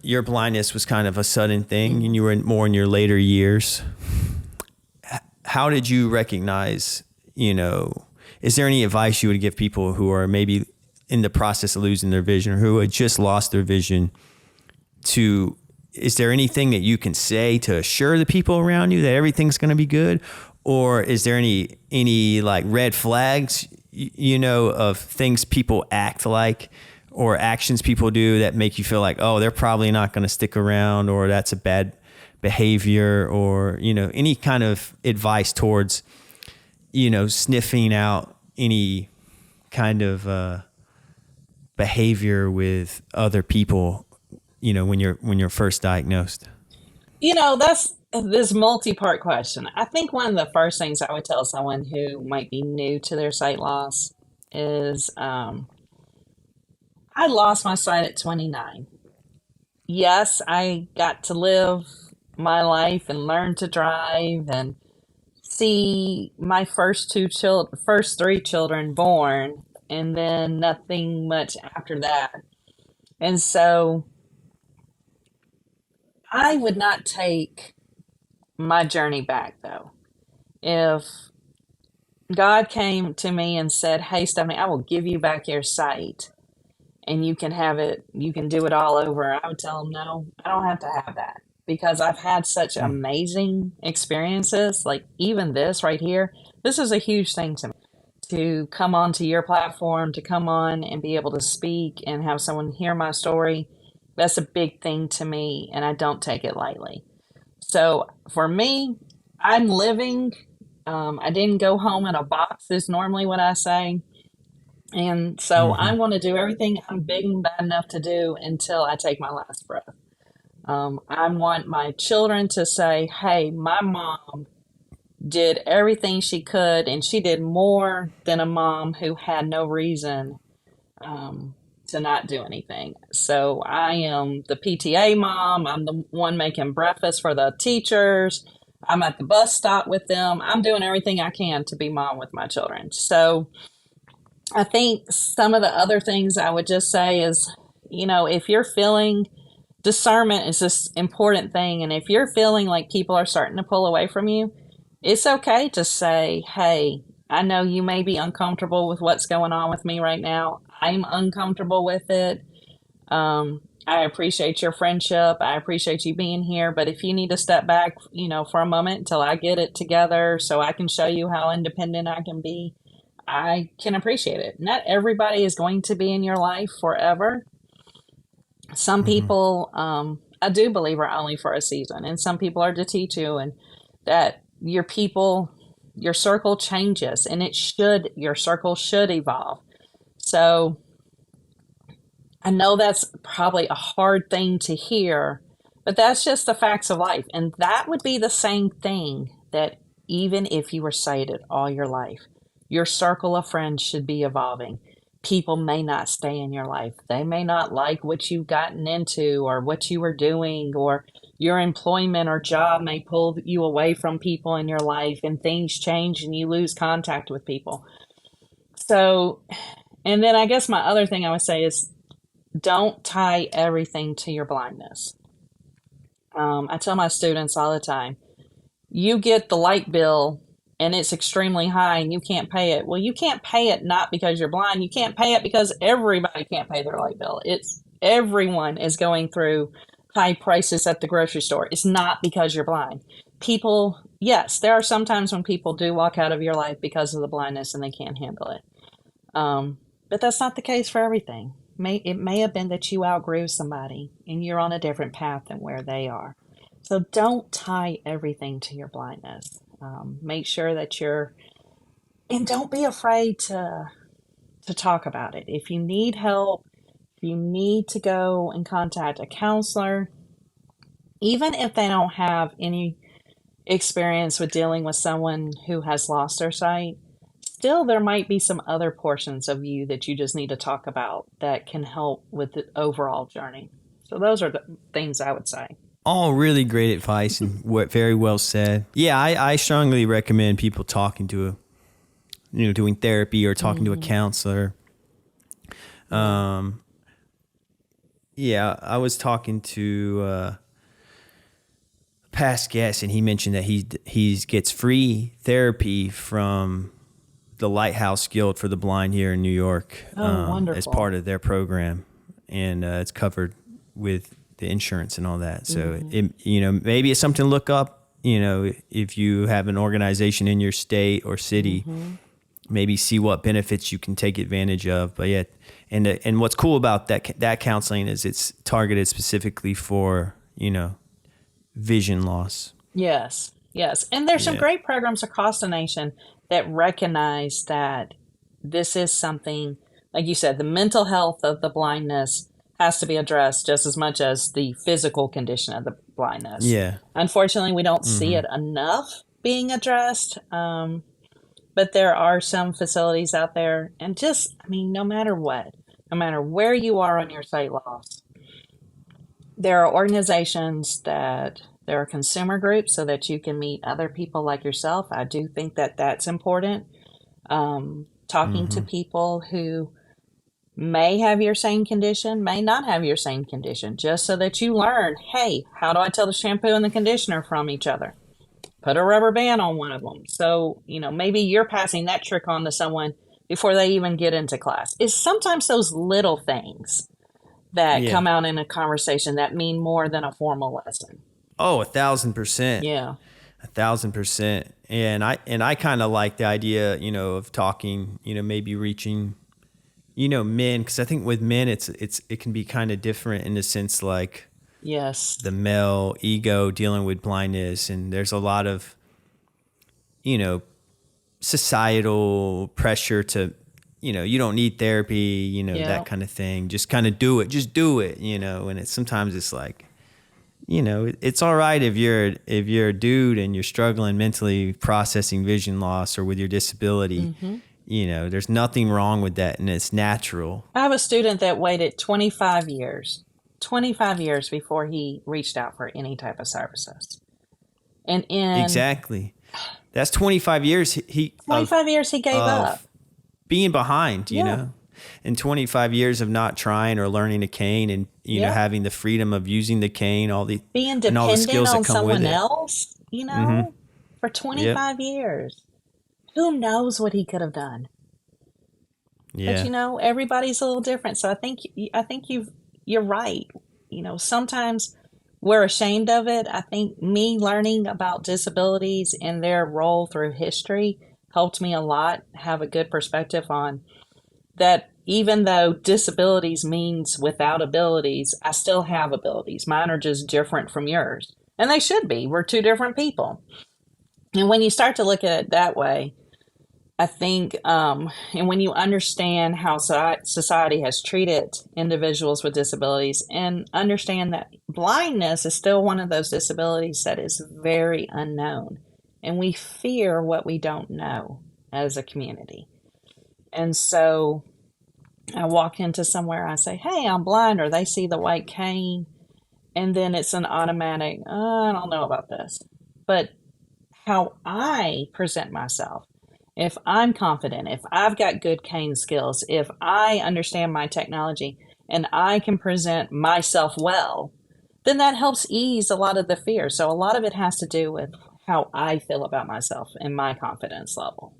your blindness was kind of a sudden thing and you were more in your later years. How did you recognize, is there any advice you would give people who are maybe in the process of losing their vision or who had just lost their vision is there anything that you can say to assure the people around you that everything's going to be good? Or is there any like red flags, of things people act like or actions people do that make you feel like, oh, they're probably not going to stick around, or that's a bad behavior, or, any kind of advice towards, sniffing out any kind of behavior with other people, when you're first diagnosed? That's this multi-part question. I think one of the first things I would tell someone who might be new to their sight loss is I lost my sight at 29. Yes, I got to live my life and learn to drive and see my first three children born, and then nothing much after that. And so I would not take my journey back, though. If God came to me and said, "Hey, Stephanie, I will give you back your sight and you can have it, you can do it all over," I would tell him, no, I don't have to have that, because I've had such amazing experiences. Like even this right here, this is a huge thing to me, to come onto your platform, to come on and be able to speak and have someone hear my story. That's a big thing to me, and I don't take it lightly. So for me, I'm living. I didn't go home in a box is normally what I say. And so I want to do everything I'm big and bad enough to do until I take my last breath. I want my children to say, hey, my mom did everything she could, and she did more than a mom who had no reason to not do anything. So I am the PTA mom. I'm the one making breakfast for the teachers. I'm at the bus stop with them. I'm doing everything I can to be mom with my children. So I think some of the other things I would just say is, if you're feeling, discernment is this important thing. And if you're feeling like people are starting to pull away from you, it's okay to say, hey, I know you may be uncomfortable with what's going on with me right now. I'm uncomfortable with it. I appreciate your friendship. I appreciate you being here. But if you need to step back, for a moment until I get it together so I can show you how independent I can be, I can appreciate it. Not everybody is going to be in your life forever. Some people, I do believe, are only for a season, and some people are to teach you, and that your circle changes, and your circle should evolve. So I know that's probably a hard thing to hear, but that's just the facts of life. And that would be the same thing that even if you were sighted all your life, your circle of friends should be evolving. People may not stay in your life. They may not like what you've gotten into or what you were doing, or your employment or job may pull you away from people in your life, and things change and you lose contact with people. So, and then I guess my other thing I would say is don't tie everything to your blindness. I tell my students all the time, you get the light bill and it's extremely high and you can't pay it. Well, you can't pay it not because you're blind. You can't pay it because everybody can't pay their light bill. Everyone is going through high prices at the grocery store. It's not because you're blind. People, yes, there are some times when people do walk out of your life because of the blindness and they can't handle it. But that's not the case for everything. It may have been that you outgrew somebody and you're on a different path than where they are. So don't tie everything to your blindness. Make sure that and don't be afraid to talk about it. If you need help, if you need to go and contact a counselor, even if they don't have any experience with dealing with someone who has lost their sight, still there might be some other portions of you that you just need to talk about that can help with the overall journey. So those are the things I would say. All really great advice and very well said. Yeah, I strongly recommend people talking to doing therapy or talking to a counselor. Yeah, I was talking to past guest, and he mentioned that he gets free therapy from the Lighthouse Guild for the Blind here in New York, Oh, as wonderful. part of their program, and it's covered with the insurance and all that. So Hmm. maybe it's something to look up. If you have an organization in your state or city, Hmm. maybe see what benefits you can take advantage of. But yeah, and what's cool about that counseling is it's targeted specifically for vision loss. Yes, yes. And there's some Yeah. great programs across the nation that recognize that this is something, like you said, the mental health of the blindness has to be addressed just as much as the physical condition of the blindness. Yeah. Unfortunately, we don't see Mm-hmm. it enough being addressed, but there are some facilities out there, and just, I mean, no matter what, no matter where you are on your sight loss, there are organizations that there are consumer groups so that you can meet other people like yourself. I do think that that's important. Talking to Mm-hmm. people who may have your same condition, may not have your same condition, just so that you learn, hey, how do I tell the shampoo and the conditioner from each other? Put a rubber band on one of them. So, maybe you're passing that trick on to someone before they even get into class. It's sometimes those little things that Yeah. come out in a conversation that mean more than a formal lesson. Oh, 1,000%. Yeah. 1,000%. And I kind of like the idea, of talking, maybe reaching, men, because I think with men, it can be kind of different in the sense like Yes. the male ego dealing with blindness, and there's a lot of, you know, societal pressure to, you don't need therapy, Yeah. that kind of thing. Just kind of do it. Just do it, and sometimes it's like, it's all right if you're a dude and you're struggling mentally processing vision loss or with your disability. Hmm. There's nothing wrong with that, and it's natural. I have a student that waited 25 years before he reached out for any type of services. And in Exactly. That's 25 years he of 25 years, he gave up. of being behind, Yeah. and 25 years of not trying or learning a cane, and Yeah. having the freedom of using the cane, Being and all the dependent skills that on come with someone it. else, Mm-hmm. for Yep. 25 years. Who knows what he could have done? But Yeah. everybody's a little different. So I think you're right. Sometimes we're ashamed of it. I think me learning about disabilities and their role through history helped me a lot have a good perspective on that. Even though disabilities means without abilities, I still have abilities. Mine are just different from yours. And they should be. We're two different people. And when you start to look at it that way, I think, and when you understand how society has treated individuals with disabilities, and understand that blindness is still one of those disabilities that is very unknown, and we fear what we don't know as a community. And so I walk into somewhere, I say, "Hey, I'm blind," or they see the white cane, and then it's an automatic, I don't know about this. But how I present myself, if I'm confident, if I've got good cane skills, if I understand my technology and I can present myself well, then that helps ease a lot of the fear. So a lot of it has to do with how I feel about myself and my confidence level.